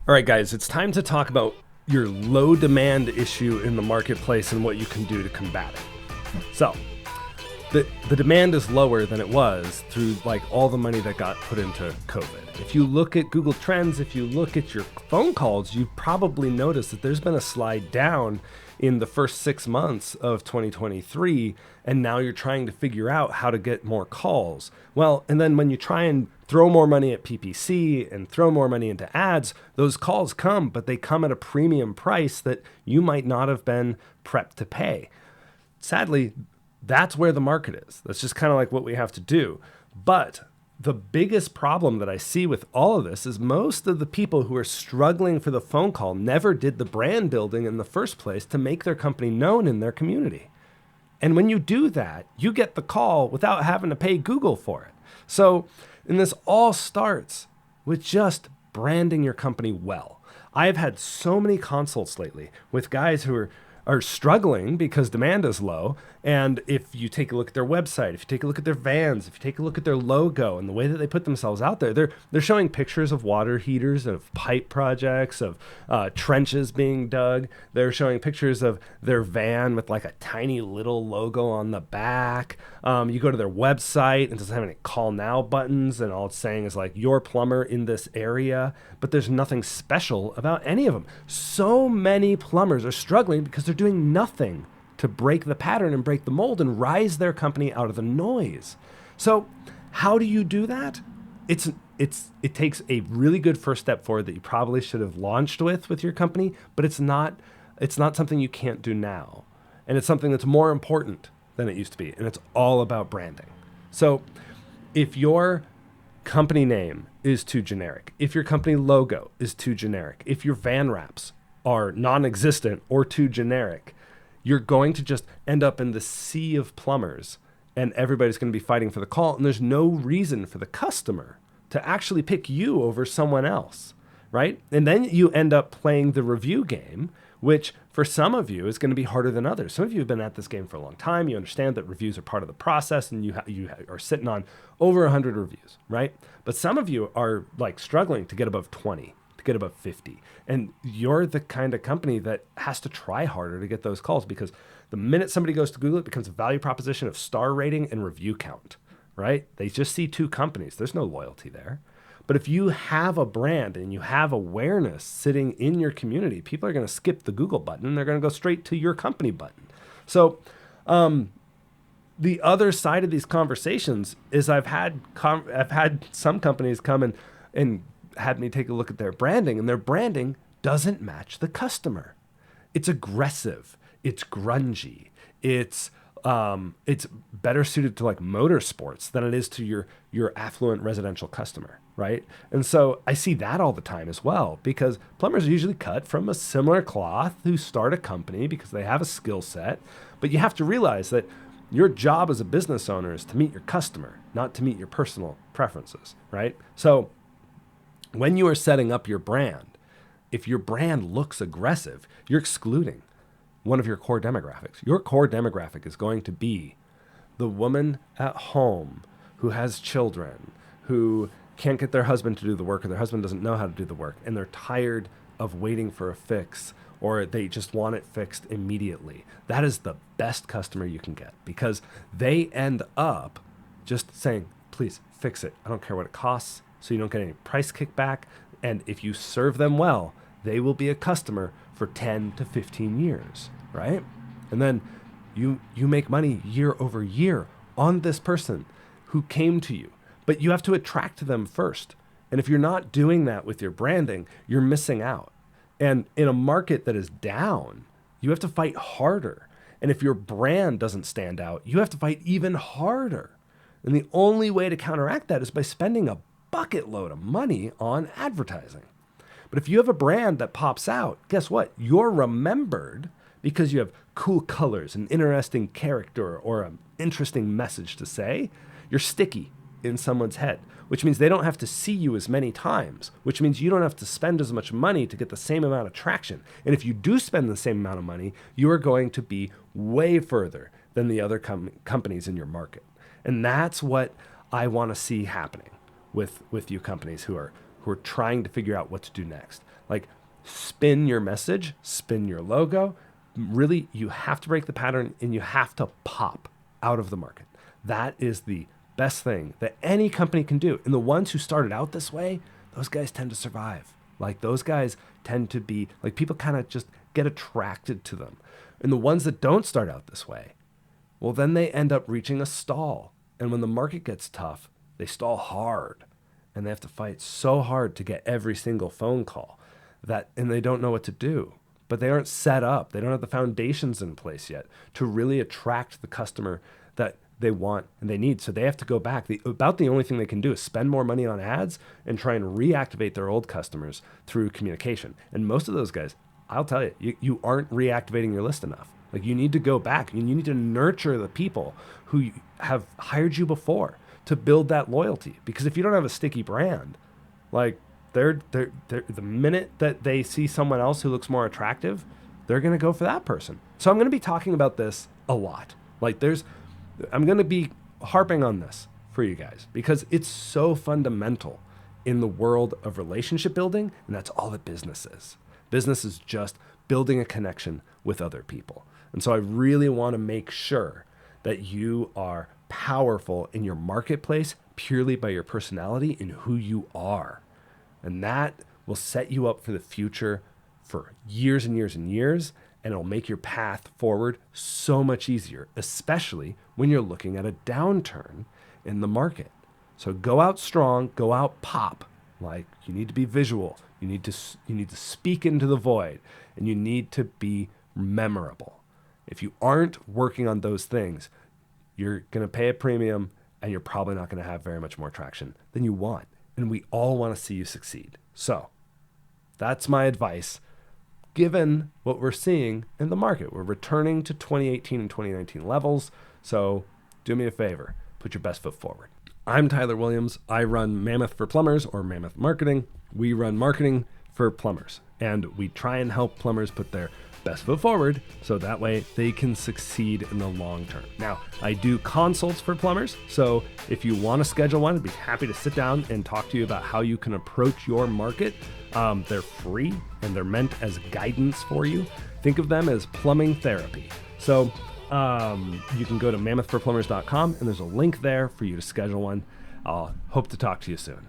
All right, guys, it's time to talk about your low demand issue in the marketplace and what you can do to combat it. So, the demand is lower than it was through like all the money that got put into COVID. If you look at Google Trends, if you look at your phone calls, you've probably noticed that there's been a slide down in the first 6 months of 2023, and now you're trying to figure out how to get more calls. Well, and then when you try and throw more money at PPC and throw more money into ads, those calls come, but they come at a premium price that you might not have been prepped to pay. Sadly, that's where the market is. That's just kind of like what we have to do. But the biggest problem that I see with all of this is most of the people who are struggling for the phone call never did the brand building in the first place to make their company known in their community. And when you do that, you get the call without having to pay Google for it. So, and this all starts with just branding your company well. I've had so many consults lately with guys who are struggling because demand is low. And if you take a look at their website, if you take a look at their vans, if you take a look at their logo and the way that they put themselves out there, they're showing pictures of water heaters, of pipe projects, of trenches being dug. They're showing pictures of their van with like a tiny little logo on the back. You go to their website and it doesn't have any call now buttons, and all it's saying is like your plumber in this area, but there's nothing special about any of them. So many plumbers are struggling because they're doing nothing to break the pattern and break the mold and rise their company out of the noise. So how do you do that? It takes a really good first step forward that you probably should have launched with your company, but it's not something you can't do now. And it's something that's more important than it used to be. And it's all about branding. So if your company name is too generic, if your company logo is too generic, if your van wraps are non-existent or too generic, you're going to just end up in the sea of plumbers and everybody's going to be fighting for the call. And there's no reason for the customer to actually pick you over someone else, right? And then you end up playing the review game, which for some of you is going to be harder than others. Some of you have been at this game for a long time. You understand that reviews are part of the process, and you are sitting on over 100 reviews, right? But some of you are like struggling to get above 20. Get above 50. And you're the kind of company that has to try harder to get those calls, because the minute somebody goes to Google, it becomes a value proposition of star rating and review count, right? They just see two companies. There's no loyalty there. But if you have a brand and you have awareness sitting in your community, people are going to skip the Google button and they're going to go straight to your company button. So the other side of these conversations is I've had some companies come and had me take a look at their branding, and their branding doesn't match the customer. It's aggressive. It's grungy. It's better suited to like motorsports than it is to your affluent residential customer, right? And so I see that all the time as well, because plumbers are usually cut from a similar cloth who start a company because they have a skill set. But you have to realize that your job as a business owner is to meet your customer, not to meet your personal preferences, right? So when you are setting up your brand, if your brand looks aggressive, you're excluding one of your core demographics. Your core demographic is going to be the woman at home who has children, who can't get their husband to do the work, or their husband doesn't know how to do the work, and they're tired of waiting for a fix, or they just want it fixed immediately. That is the best customer you can get, because they end up just saying, please fix it. I don't care what it costs. So you don't get any price kickback. And if you serve them well, they will be a customer for 10 to 15 years, right? And then you make money year over year on this person who came to you. But you have to attract them first. And if you're not doing that with your branding, you're missing out. And in a market that is down, you have to fight harder. And if your brand doesn't stand out, you have to fight even harder. And the only way to counteract that is by spending a bucket load of money on advertising. But if you have a brand that pops out, guess what? You're remembered because you have cool colors, an interesting character, or an interesting message to say. You're sticky in someone's head, which means they don't have to see you as many times, which means you don't have to spend as much money to get the same amount of traction. And if you do spend the same amount of money, you are going to be way further than the other companies in your market. And that's what I want to see happening with you companies who are trying to figure out what to do next. Like, spin your message, spin your logo. Really, you have to break the pattern and you have to pop out of the market. That is the best thing that any company can do. And the ones who started out this way, those guys tend to survive. Like, those guys tend to be like, people kind of just get attracted to them. And the ones that don't start out this way, well, then they end up reaching a stall. And when the market gets tough, they stall hard and they have to fight so hard to get every single phone call and they don't know what to do. But they aren't set up. They don't have the foundations in place yet to really attract the customer that they want and they need. So they have to go back. About the only thing they can do is spend more money on ads and try and reactivate their old customers through communication. And most of those guys, I'll tell you, you aren't reactivating your list enough. Like, you need to go back and you need to nurture the people who have hired you before to build that loyalty. Because if you don't have a sticky brand, like, they're the minute that they see someone else who looks more attractive, they're going to go for that person. So I'm going to be talking about this a lot. Like, I'm going to be harping on this for you guys because it's so fundamental in the world of relationship building, and that's all that business is. Business is just building a connection with other people. And so I really want to make sure that you are powerful in your marketplace purely by your personality and who you are. And that will set you up for the future for years and years and years, and it'll make your path forward so much easier, especially when you're looking at a downturn in the market. So go out strong, go out pop. Like, you need to be visual. You need to speak into the void, and you need to be memorable. If you aren't working on those things, you're going to pay a premium, and you're probably not going to have very much more traction than you want. And we all want to see you succeed. So that's my advice. Given what we're seeing in the market, we're returning to 2018 and 2019 levels. So do me a favor, put your best foot forward. I'm Tyler Williams. I run Mammoth for Plumbers, or Mammoth Marketing. We run marketing for plumbers, and we try and help plumbers put their best foot forward so that way they can succeed in the long term. Now, I do consults for plumbers, so if you want to schedule one, I'd be happy to sit down and talk to you about how you can approach your market. They're free and they're meant as guidance for you. Think of them as plumbing therapy. So you can go to mammothforplumbers.com and there's a link there for you to schedule one. I'll hope to talk to you soon.